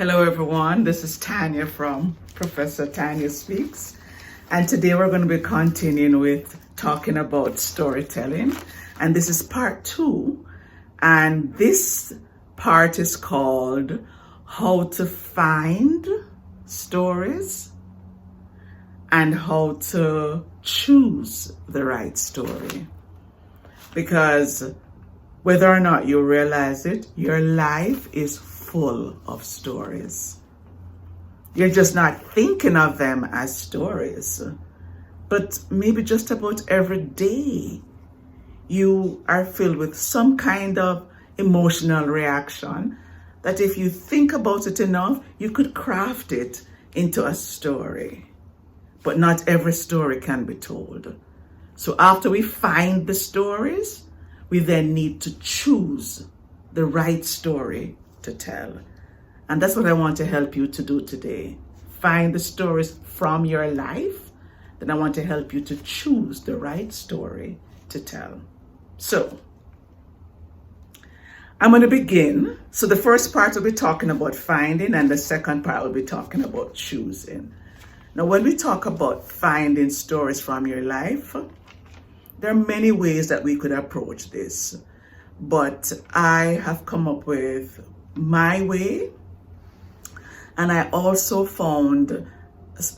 Hello everyone, this is Tanya from Professor Tanya Speaks, and today we're going to be continuing with talking about storytelling, and this is part 2, and this part is called how to find stories and how to choose the right story. Because whether or not you realize it, your life is full of stories. You're just not thinking of them as stories, but maybe just about every day you are filled with some kind of emotional reaction that if you think about it enough, you could craft it into a story. But not every story can be told. So after we find the stories, we then need to choose the right story to tell. And that's what I want to help you to do today. Find the stories from your life. Then I want to help you to choose the right story to tell. So I'm going to begin. So the first part will be talking about finding, and the second part will be talking about choosing. Now, when we talk about finding stories from your life, there are many ways that we could approach this, but I have come up with my way, and I also found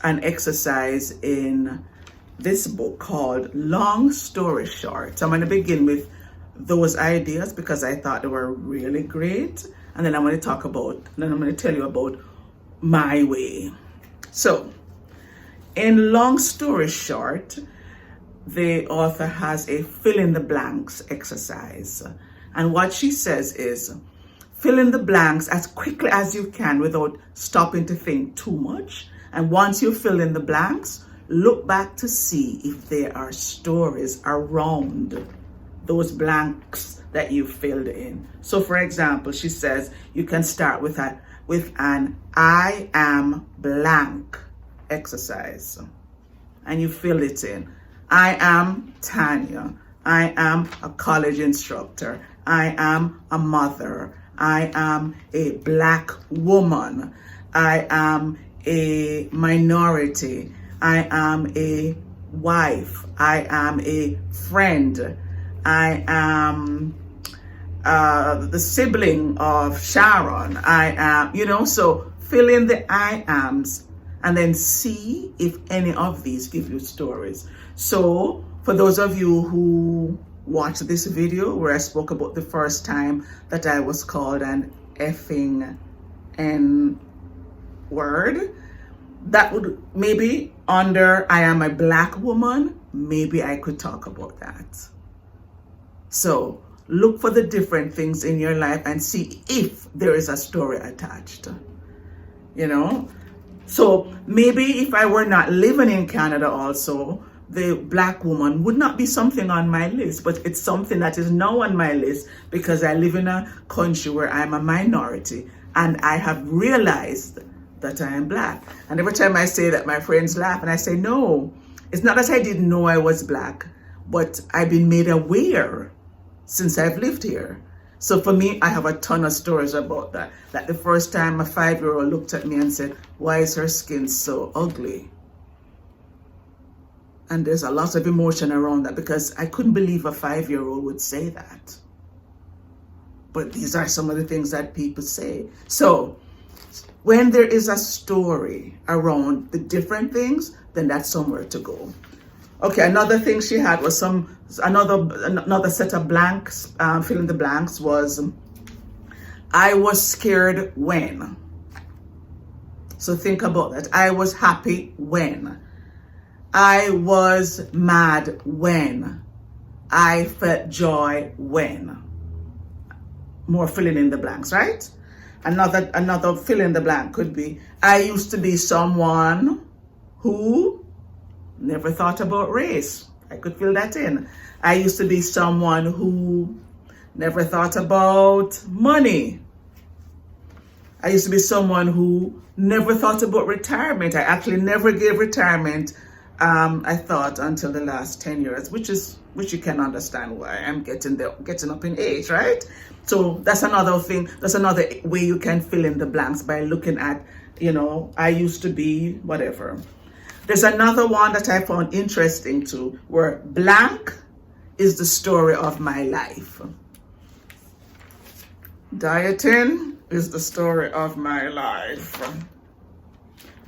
an exercise in this book called Long Story Short. So I'm going to begin with those ideas because I thought they were really great, and then I'm going to tell you about my way. So in Long Story Short, the author has a fill in the blanks exercise. And what she says is, fill in the blanks as quickly as you can without stopping to think too much. And once you fill in the blanks, look back to see if there are stories around those blanks that you filled in. So for example, she says you can start with an I am blank exercise. And you fill it in. I am Tanya. I am a college instructor. I am a mother. I am a Black woman. I am a minority. I am a wife. I am a friend. I am the sibling of Sharon. I am, so fill in the I ams and then see if any of these give you stories. So for those of you who watched this video where I spoke about the first time that I was called an effing N-word, that would maybe under I am a Black woman, maybe I could talk about that. So look for the different things in your life and see if there is a story attached, So maybe if I were not living in Canada also, the Black woman would not be something on my list, but it's something that is now on my list because I live in a country where I'm a minority and I have realized that I am Black. And every time I say that, my friends laugh and I say, no, it's not that I didn't know I was Black, but I've been made aware since I've lived here. So for me, I have a ton of stories about that. Like the first time a 5-year-old looked at me and said, why is her skin so ugly? And there's a lot of emotion around that because I couldn't believe a 5-year-old would say that. But these are some of the things that people say. So when there is a story around the different things, then that's somewhere to go. Okay, another thing she had was another set of blanks, fill in the blanks was, I was scared when. So think about that. I was happy when. I was mad when. I felt joy when. More filling in the blanks, right? Another fill in the blank could be, I used to be someone who never thought about race. I could fill that in. I used to be someone who never thought about money. I used to be someone who never thought about retirement. I actually never gave retirement I thought until the last 10 years, which you can understand why I'm getting up in age, right? So that's another thing. That's another way you can fill in the blanks by looking at, I used to be whatever. There's another one that I found interesting too, where blank is the story of my life. Dieting is the story of my life.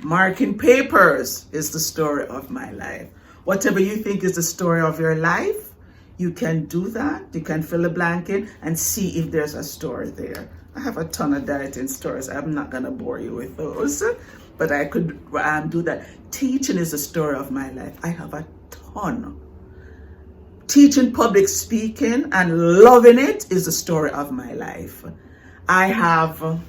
Marking papers is the story of my life. Whatever you think is the story of your life, you can do that. You can fill the blank in and see if there's a story there. I have a ton of dieting stories. I'm not going to bore you with those, but I could do that. Teaching is the story of my life. I have a ton. Teaching public speaking and loving it is the story of my life. I have,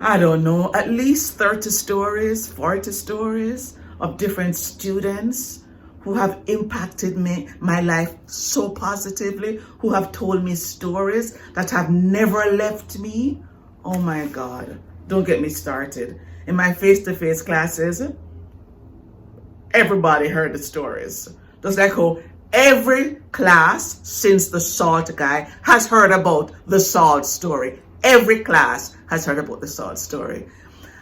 I don't know, at least 30 stories, 40 stories of different students who have impacted my life so positively, who have told me stories that have never left me. Oh my God, don't get me started. In my face-to-face classes, everybody heard the stories. Just like how every class since the salt guy has heard about the salt story. Every class has heard about the salt story.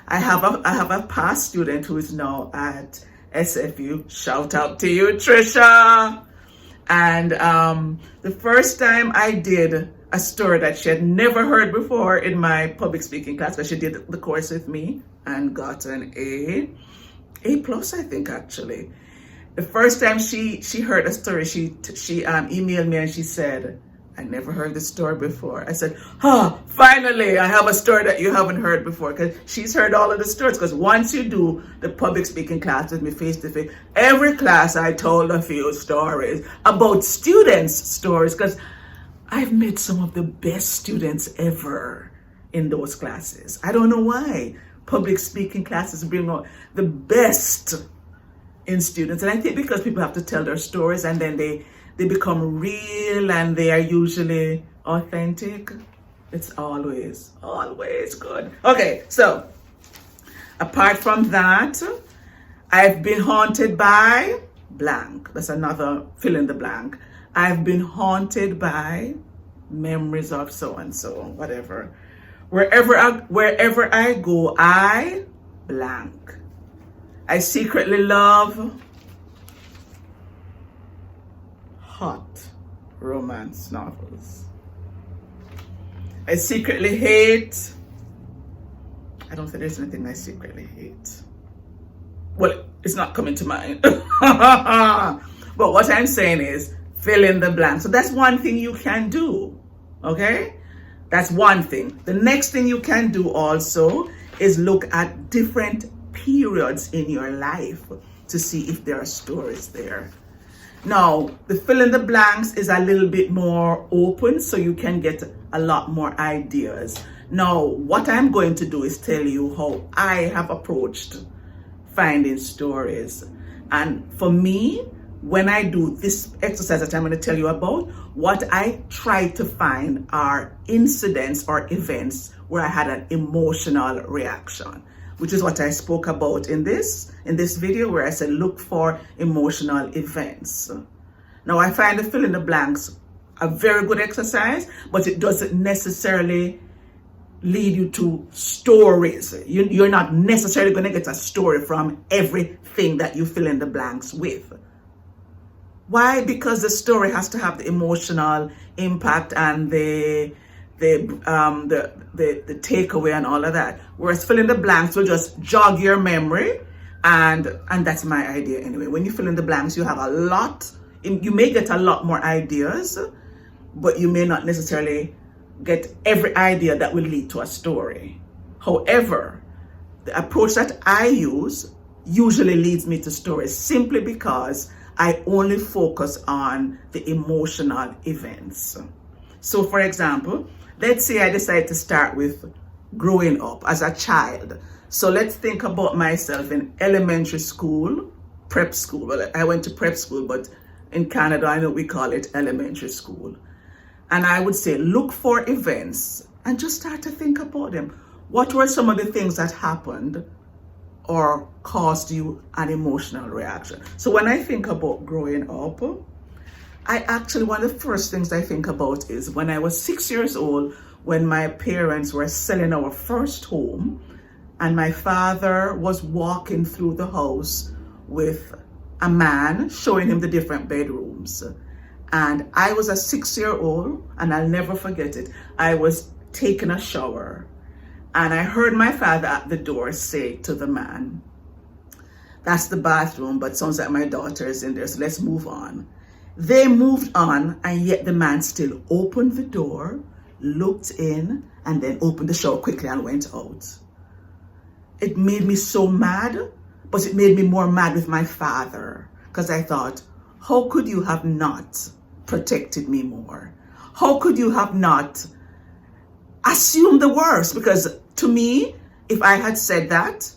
I have a past student who is now at SFU. Shout out to you, Trisha. And the first time I did a story that she had never heard before in my public speaking class, because she did the course with me and got an A plus, I think, actually. The first time she heard a story, she emailed me and she said, I never heard this story before. I said, finally, I have a story that you haven't heard before, because she's heard all of the stories. Because once you do the public speaking class with me face to face, every class I told a few stories about students' stories, because I've met some of the best students ever in those classes. I don't know why. Public speaking classes bring out the best in students. And I think because people have to tell their stories and then they become real and they are usually authentic. It's always good. Okay, so apart from that, I've been haunted by blank. That's another fill in the blank. I've been haunted by memories of so-and-so, whatever. Wherever I go, I blank. I secretly love hot romance novels. I secretly hate, I don't think there's anything I secretly hate. Well, it's not coming to mind. But what I'm saying is fill in the blank. So that's one thing you can do, okay? That's one thing. The next thing you can do also is look at different periods in your life to see if there are stories there. Now, the fill in the blanks is a little bit more open, so you can get a lot more ideas. Now, what I'm going to do is tell you how I have approached finding stories. And for me, when I do this exercise that I'm going to tell you about, what I try to find are incidents or events where I had an emotional reaction, which is what I spoke about in this video, where I said look for emotional events. Now, I find the fill in the blanks a very good exercise, but it doesn't necessarily lead you to stories. You're not necessarily going to get a story from everything that you fill in the blanks with. Why? Because the story has to have the emotional impact and the takeaway and all of that. Whereas fill in the blanks will just jog your memory, and that's my idea anyway. When you fill in the blanks, you have a lot. You may get a lot more ideas, but you may not necessarily get every idea that will lead to a story. However, the approach that I use usually leads me to stories simply because I only focus on the emotional events. So for example, let's say I decide to start with growing up as a child. So let's think about myself in elementary school, prep school. Well, I went to prep school, but in Canada, I know we call it elementary school. And I would say, look for events and just start to think about them. What were some of the things that happened or caused you an emotional reaction. So when I think about growing up, one of the first things I think about is when I was 6 years old, when my parents were selling our first home, and my father was walking through the house with a man showing him the different bedrooms. And I was a 6-year-old, and I'll never forget it. I was taking a shower, and I heard my father at the door say to the man, "That's the bathroom, but sounds like my daughter is in there, so let's move on." They moved on, and yet the man still opened the door, looked in, and then opened the shower quickly and went out. It made me so mad, but it made me more mad with my father, because I thought, how could you have not protected me more? How could you have not assumed the worst? Because to me, if I had said that,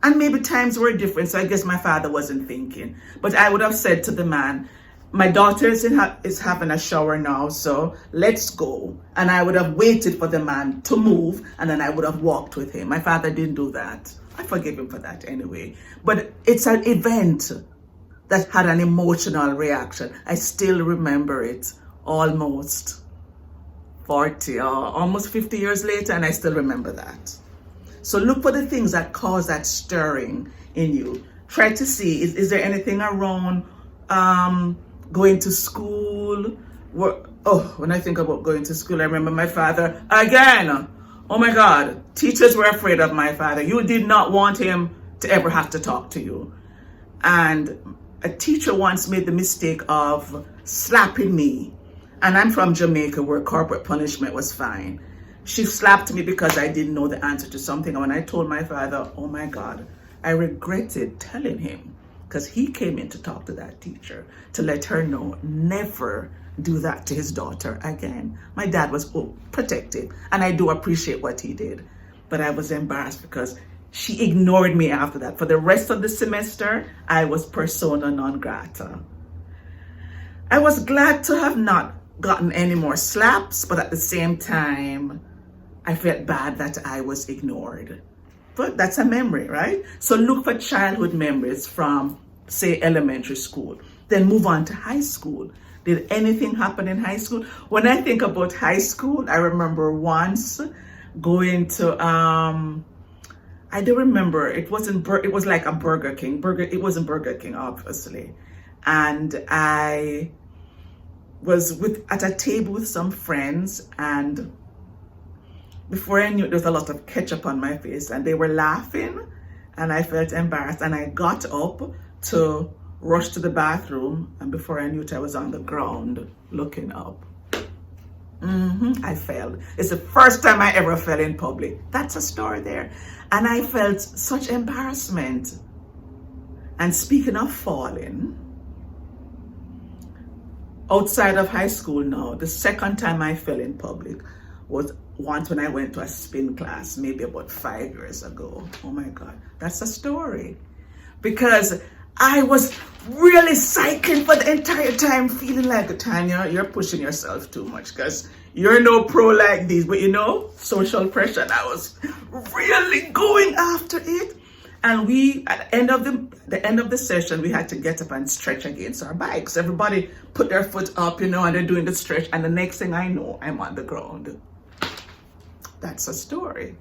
and maybe times were different, so I guess my father wasn't thinking, but I would have said to the man, "My daughter is having a shower now, so let's go." And I would have waited for the man to move, and then I would have walked with him. My father didn't do that. I forgive him for that anyway. But it's an event that had an emotional reaction. I still remember it almost 40 or almost 50 years later, and I still remember that. So look for the things that cause that stirring in you. Try to see, is there anything around going to school? When I think about going to school, I remember my father again. Oh my God, teachers were afraid of my father. You did not want him to ever have to talk to you. And a teacher once made the mistake of slapping me. And I'm from Jamaica, where corporate punishment was fine. She slapped me because I didn't know the answer to something. And when I told my father, oh my God, I regretted telling him, because he came in to talk to that teacher to let her know, never do that to his daughter again. My dad was protective, and I do appreciate what he did. But I was embarrassed because she ignored me after that. For the rest of the semester, I was persona non grata. I was glad to have not gotten any more slaps, but at the same time, I felt bad that I was ignored. But that's a memory, right? So look for childhood memories from, say, elementary school. Then move on to high school. Did anything happen in high school? When I think about high school, I remember once going to, I do remember, it was like a Burger King. It wasn't Burger King, obviously. And I was at a table with some friends, and before I knew it, there was a lot of ketchup on my face, and they were laughing, and I felt embarrassed, and I got up to rush to the bathroom, and before I knew it, I was on the ground looking up. I fell. It's the first time I ever fell in public. That's a story there. And I felt such embarrassment. And speaking of falling, outside of high school now, the second time I fell in public was once when I went to a spin class, maybe about 5 years ago. Oh my God, that's a story. Because I was really cycling for the entire time, feeling like, Tanya, you're pushing yourself too much, because you're no pro like these. But you know, social pressure, and I was really going after it. And we, at the end of the session, we had to get up and stretch against our bikes. Everybody put their foot up, and they're doing the stretch. And the next thing I know, I'm on the ground. That's a story.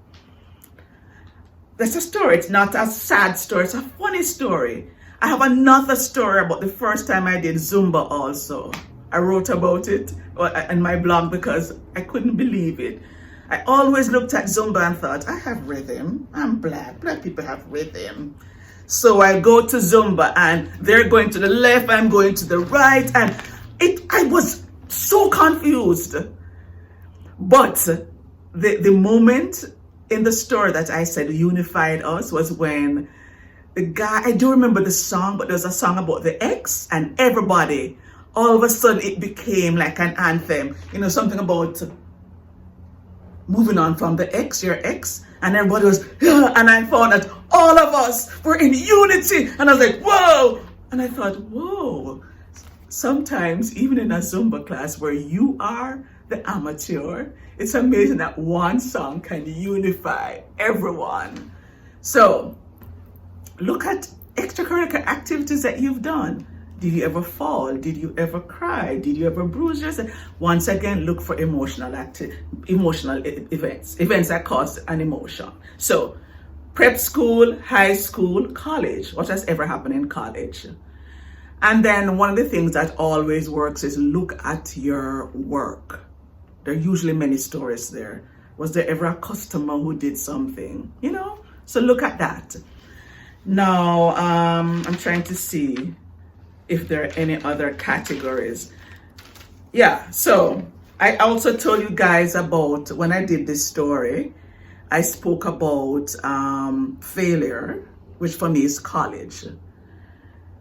That's a story. It's not a sad story. It's a funny story. I have another story about the first time I did Zumba also. I wrote about it in my blog because I couldn't believe it. I always looked at Zumba and thought, I have rhythm. I'm black. Black people have rhythm. So I go to Zumba, and they're going to the left, I'm going to the right, and I was so confused. But the moment in the story that I said unified us was when the guy, I do remember the song, but there's a song about the ex, and everybody, all of a sudden it became like an anthem. Something about moving on from the ex, your ex, and everybody was, yeah, and I found that all of us were in unity, and I was like, whoa, and I thought, whoa, sometimes even in a Zumba class where you are the amateur, it's amazing that one song can unify everyone. So Look at extracurricular activities that you've done. Did you ever fall? Did you ever cry? Did you ever bruise yourself? Once again, look for emotional events that cause an emotion. So, prep school, high school, college. What has ever happened in college? And then one of the things that always works is look at your work. There are usually many stories there. Was there ever a customer who did something? You know? So look at that. Now, I'm trying to see if there are any other categories. Yeah, so I also told you guys about when I did this story, I spoke about failure, which for me is college.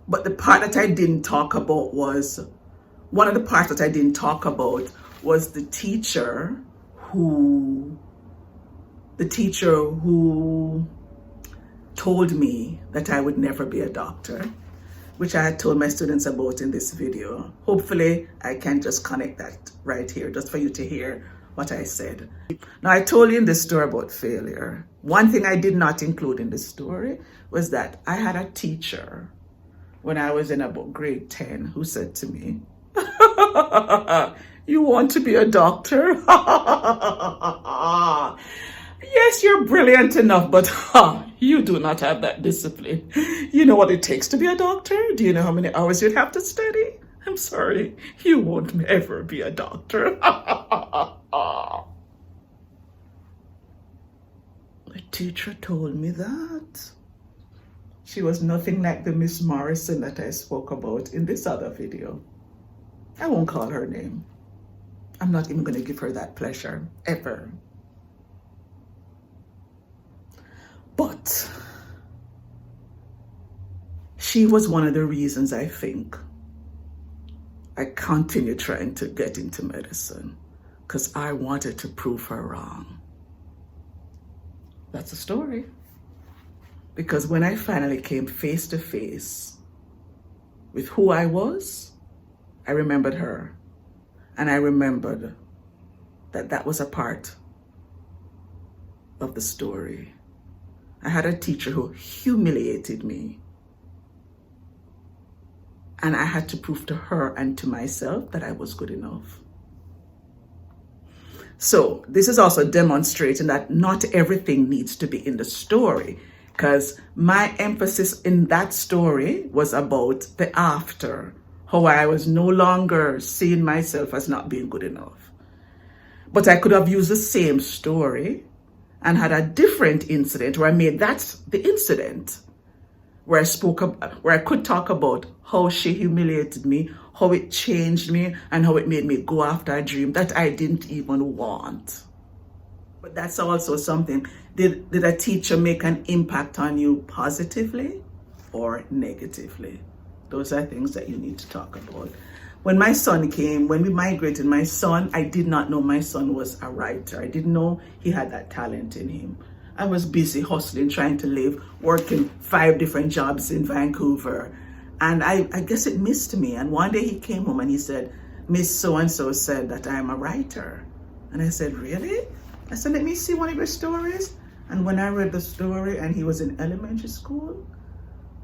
But the part that I didn't talk about was, one of the parts that I didn't talk about was the teacher who told me that I would never be a doctor, which I had told my students about in this video. Hopefully I can just connect that right here, just for you to hear what I said. Now, I told you in this story about failure. One thing I did not include in this story was that I had a teacher when I was in about grade 10 who said to me, "You want to be a doctor? Yes, you're brilliant enough, but you do not have that discipline. You know what it takes to be a doctor? Do you know how many hours you'd have to study? I'm sorry, you won't ever be a doctor." The teacher told me that. She was nothing like the Miss Morrison that I spoke about in this other video. I won't call her name. I'm not even going to give her that pleasure, ever. But she was one of the reasons I think I continued trying to get into medicine, because I wanted to prove her wrong. That's the story. Because when I finally came face to face with who I was, I remembered her. And I remembered that that was a part of the story. I had a teacher who humiliated me. And I had to prove to her and to myself that I was good enough. So this is also demonstrating that not everything needs to be in the story, because my emphasis in that story was about the after, how I was no longer seeing myself as not being good enough. But I could have used the same story and had a different incident where I made that the incident, where I could talk about how she humiliated me, how it changed me, and how it made me go after a dream that I didn't even want. But that's also something. Did a teacher make an impact on you positively or negatively? Those are things that you need to talk about. When my son came, when we migrated, my son, I did not know my son was a writer. I didn't know he had that talent in him. I was busy hustling, trying to live, working 5 different jobs in Vancouver. And I guess it missed me. And one day he came home and he said, "Miss So-and-so said that I'm a writer." And I said, "Really?" I said, "Let me see one of your stories." And when I read the story and he was in elementary school,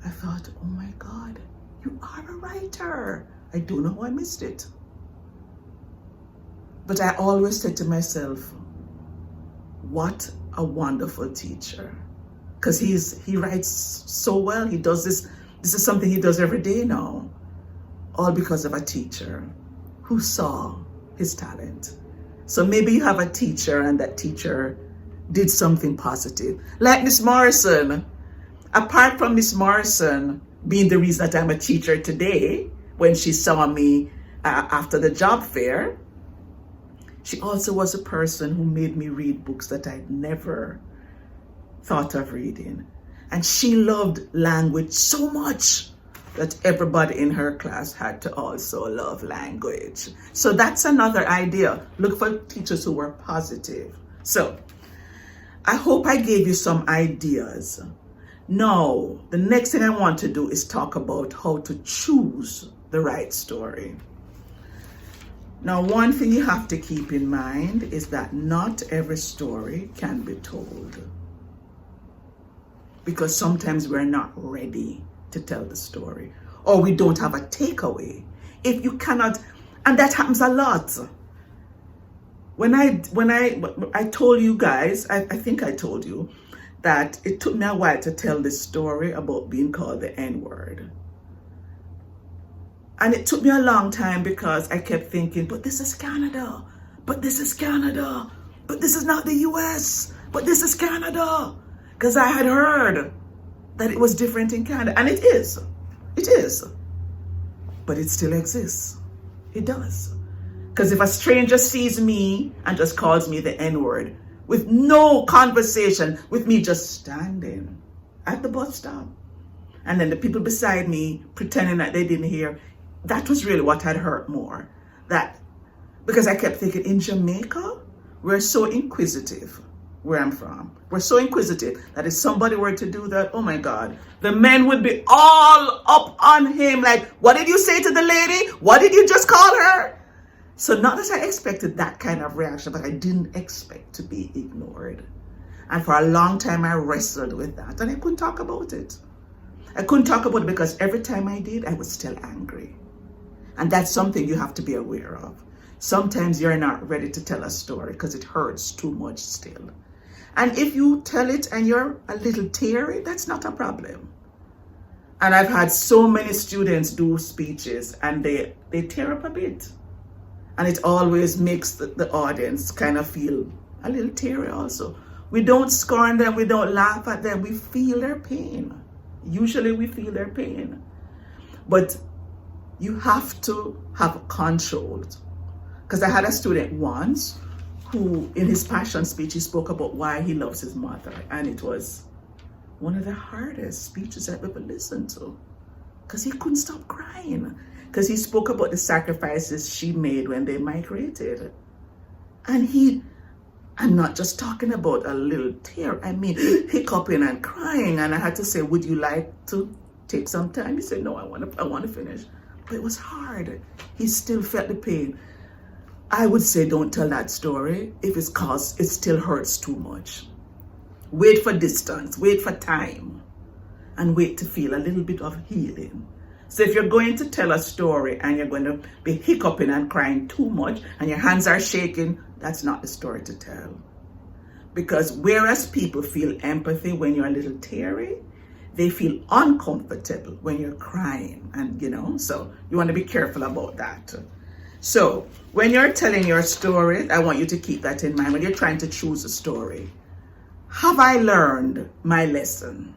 I thought, oh my God, you are a writer. I don't know how I missed it. But I always said to myself, what a wonderful teacher. Because he writes so well. He does this. This is something he does every day now. All because of a teacher who saw his talent. So maybe you have a teacher and that teacher did something positive. Like Miss Morrison. Apart from Miss Morrison being the reason that I'm a teacher today, when she saw me after the job fair, she also was a person who made me read books that I'd never thought of reading. And she loved language so much that everybody in her class had to also love language. So that's another idea. Look for teachers who were positive. So I hope I gave you some ideas. Now, the next thing I want to do is talk about how to choose the right story. Now, one thing you have to keep in mind is that not every story can be told. because sometimes we're not ready to tell the story, or we don't have a takeaway. If you cannot, and that happens a lot. When I told you guys, I think I told you that it took me a while to tell this story about being called the N-word. And it took me a long time because I kept thinking, but this is Canada, but this is Canada, but this is not the US, but this is Canada. Because I had heard that it was different in Canada, and it is, but it still exists. It does. Because if a stranger sees me and just calls me the N-word, with no conversation, with me just standing at the bus stop, and then the people beside me pretending that they didn't hear, that was really what had hurt more. That, because I kept thinking, in Jamaica, we're so inquisitive, where I'm from. We're so inquisitive that if somebody were to do that, oh my God, the men would be all up on him. Like, what did you say to the lady? What did you just call her? So not that I expected that kind of reaction, but I didn't expect to be ignored. And for a long time, I wrestled with that, and I couldn't talk about it. I couldn't talk about it because every time I did, I was still angry. And that's something you have to be aware of. Sometimes you're not ready to tell a story because it hurts too much still. And if you tell it and you're a little teary, that's not a problem. And I've had so many students do speeches and they tear up a bit. And it always makes the audience kind of feel a little teary also. We don't scorn them, we don't laugh at them, we feel their pain. Usually we feel their pain. But you have to have control. Because I had a student once who, in his passion speech, he spoke about why he loves his mother. And it was one of the hardest speeches I've ever listened to. Because he couldn't stop crying. Because he spoke about the sacrifices she made when they migrated. And I'm not just talking about a little tear. I mean, hiccuping and crying. And I had to say, would you like to take some time? He said, no, I want to finish. But it was hard. He still felt the pain. I would say don't tell that story if it's cause it still hurts too much. Wait for distance, wait for time, and wait to feel a little bit of healing. So if you're going to tell a story and you're going to be hiccuping and crying too much and your hands are shaking, that's not the story to tell. Because whereas people feel empathy when you're a little teary, they feel uncomfortable when you're crying, and so you want to be careful about that. So when you're telling your story, I want you to keep that in mind when you're trying to choose a story. Have I learned my lesson?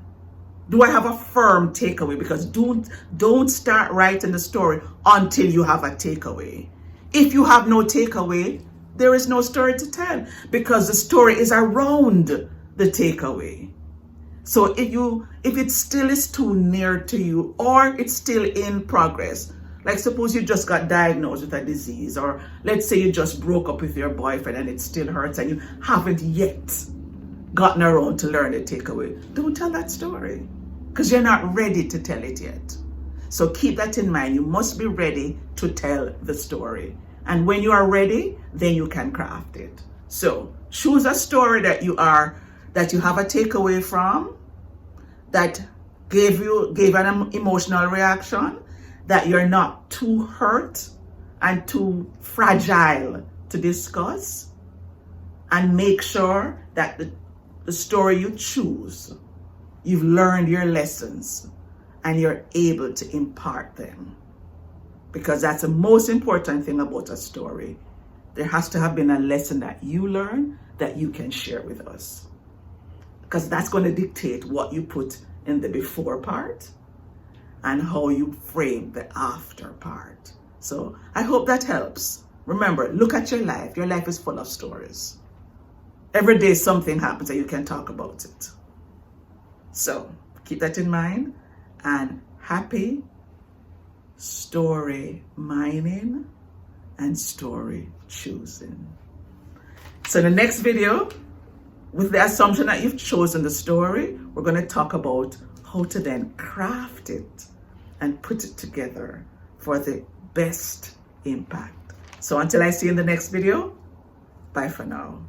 Do I have a firm takeaway? Because don't start writing the story until you have a takeaway. If you have no takeaway, there is no story to tell because the story is around the takeaway. So if it still is too near to you or it's still in progress, like suppose you just got diagnosed with a disease, or let's say you just broke up with your boyfriend and it still hurts and you haven't yet gotten around to learn the takeaway, don't tell that story because you're not ready to tell it yet. So keep that in mind. You must be ready to tell the story. And when you are ready, then you can craft it. So choose a story that you have a takeaway from, that gave an emotional reaction, that you're not too hurt and too fragile to discuss, and make sure that the story you choose, you've learned your lessons and you're able to impart them. Because that's the most important thing about a story. There has to have been a lesson that you learn that you can share with us. Because that's going to dictate what you put in the before part and how you frame the after part. So I hope that helps. Remember, look at your life. Your life is full of stories. Every day something happens and you can talk about it. So keep that in mind, and happy story mining and story choosing. So the next video, with the assumption that you've chosen the story, we're going to talk about how to then craft it and put it together for the best impact. So until I see you in the next video, bye for now.